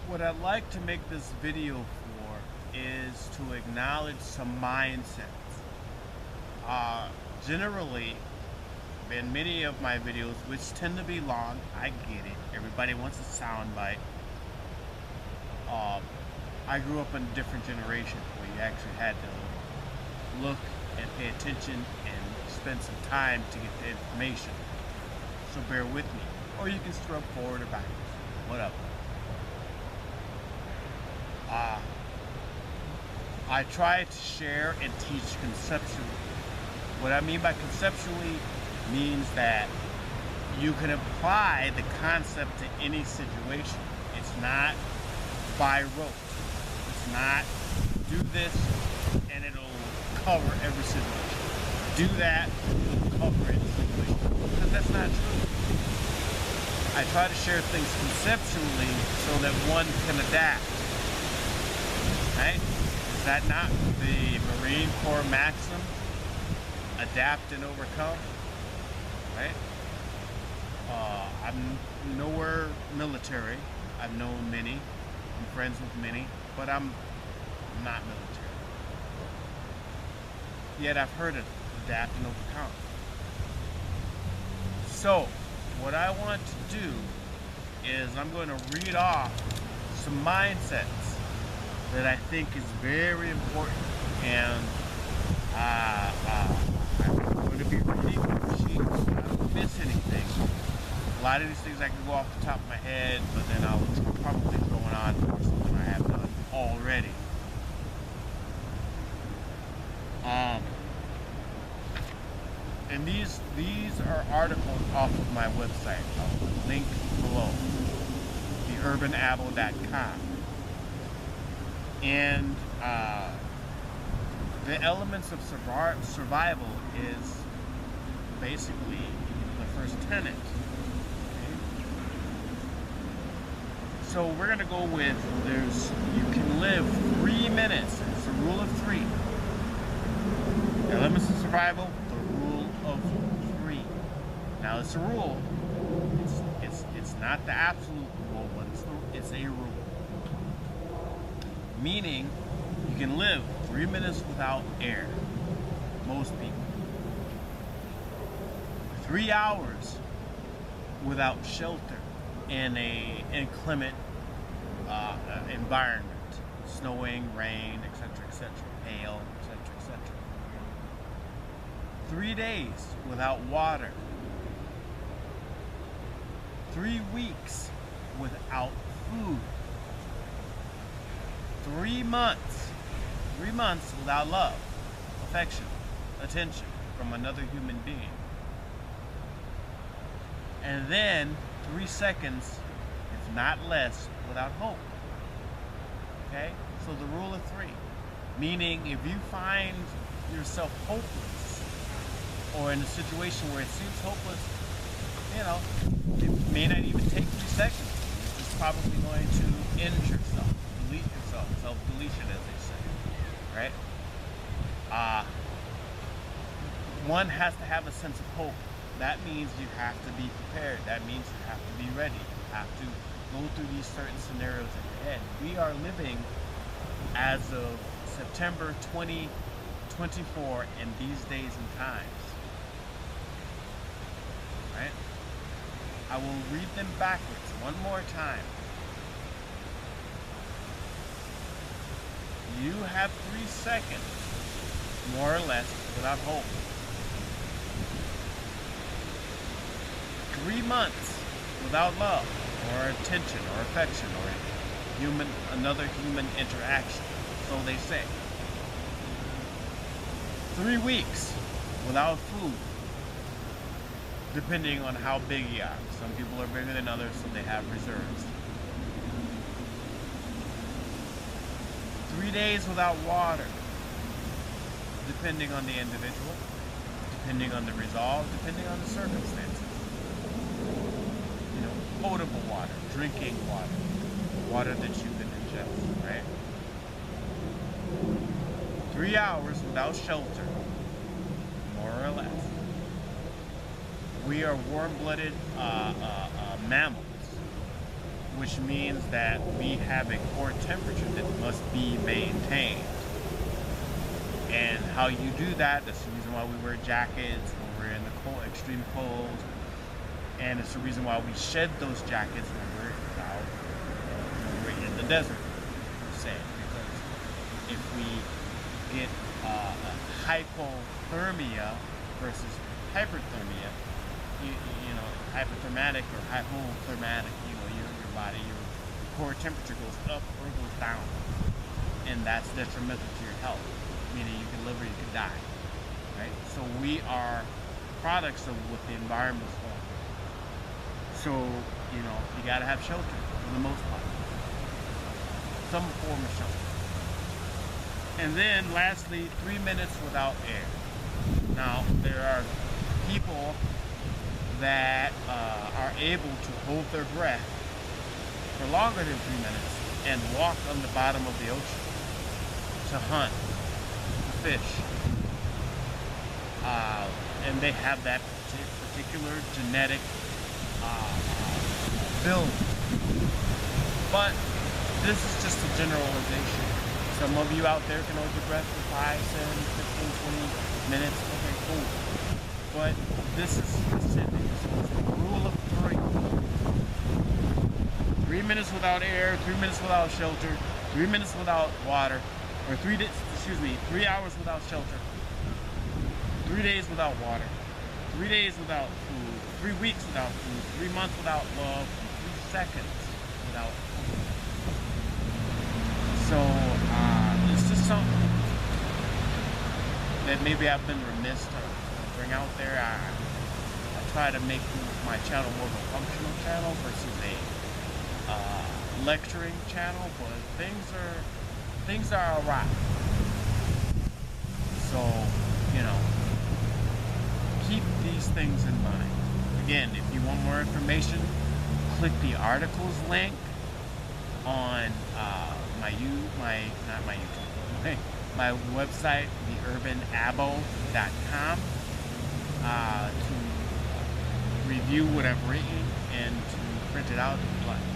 What I'd like to make this video for is to acknowledge some mindsets. Generally, in many of my videos, which tend to be long, I get it. Everybody wants a soundbite. I grew up in a different generation where you actually had to look and pay attention and spend some time to get the information. So bear with me. Or you can scrub forward or backwards. Whatever. I try to share and teach conceptually. What I mean by conceptually means that you can apply the concept to any situation. It's not by rote. It's not do this and it'll cover every situation. Do that, it'll cover any situation. Because that's not true. I try to share things conceptually so that one can adapt. Right? Is that not the Marine Corps maxim? Adapt and overcome. Right? I'm nowhere military. I've known many. I'm friends with many, but I'm not military. Yet I've heard it, adapt and overcome. So, what I want to do is I'm going to read off some mindsets that I think is very important, and I'm going to be reading the sheets. I don't miss anything. A lot of these things I can go off the top of my head, but then I'll probably throw it on for something I have done already. And these are articles off of my website. I'll link below, Urban-Aboriginal. And the elements of survival is basically the first tenet. Okay? So we're going to go with, you can live 3 minutes. It's the rule of 3. Elements of survival, the rule of 3. Now it's a rule. It's not the absolute rule, but it's a rule. Meaning, you can live 3 minutes without air. Most people. 3 hours without shelter in an inclement environment. Snowing, rain, etc., etc., hail, etc., etc. 3 days without water. 3 weeks without food. 3 months. 3 months without love, affection, attention from another human being. And then 3 seconds, if not less, without hope. Okay? So the rule of 3. Meaning if you find yourself hopeless, or in a situation where it seems hopeless, it may not even take 3 seconds. You're just probably going to end yourself, delete yourself, self-deletion as they say, right? One has to have a sense of hope. That means you have to be prepared. That means you have to be ready. You have to go through these certain scenarios in your head. We are living as of September 2024 in these days and times. Right? I will read them backwards one more time. You have 3 seconds, more or less, without hope. 3 months without love, or attention, or affection, or another human interaction, so they say. 3 weeks without food, depending on how big you are. Some people are bigger than others, so they have reserves. 3 days without water, depending on the individual, depending on the resolve, depending on the circumstances. Potable water, drinking water, water that you can ingest, right? 3 hours without shelter, more or less. We are warm-blooded mammals. which means that we have a core temperature that must be maintained. And how you do that, that's the reason why we wear jackets when we're in the cold, extreme cold. And it's the reason why we shed those jackets when we're out, when we're in the desert, per se. Because if we get hypothermia versus hyperthermia, you know, hypothermatic or hypothermatic, you know, your body, your core temperature goes up or goes down. And that's detrimental to your health, meaning you can live or you can die, right? So we are products of what the environment is for. So, you know, you gotta have shelter for the most part. Some form of shelter. And then lastly, 3 minutes without air. Now, there are people that are able to hold their breath for longer than 3 minutes and walk on the bottom of the ocean to hunt, to fish. And they have that particular genetic build. But this is just a generalization. Some of you out there can hold your breath for 5, 7, 15, 20 minutes. Okay, cool. But this is specific. So it's the rule of 3. 3 minutes without air, 3 minutes without shelter, 3 minutes without water, or 3 hours without shelter, 3 days without water, 3 days without food, 3 weeks without food, 3 months without love, and 3 seconds without food. So it's just something that maybe I've been remiss to bring out there. I try to make my channel more of a functional channel versus a lecturing channel, but things are alright. So, you know, keep these things in mind. Again, if you want more information, click the articles link on my website, theurbanabo.com, to review what I've written and to print it out if you like.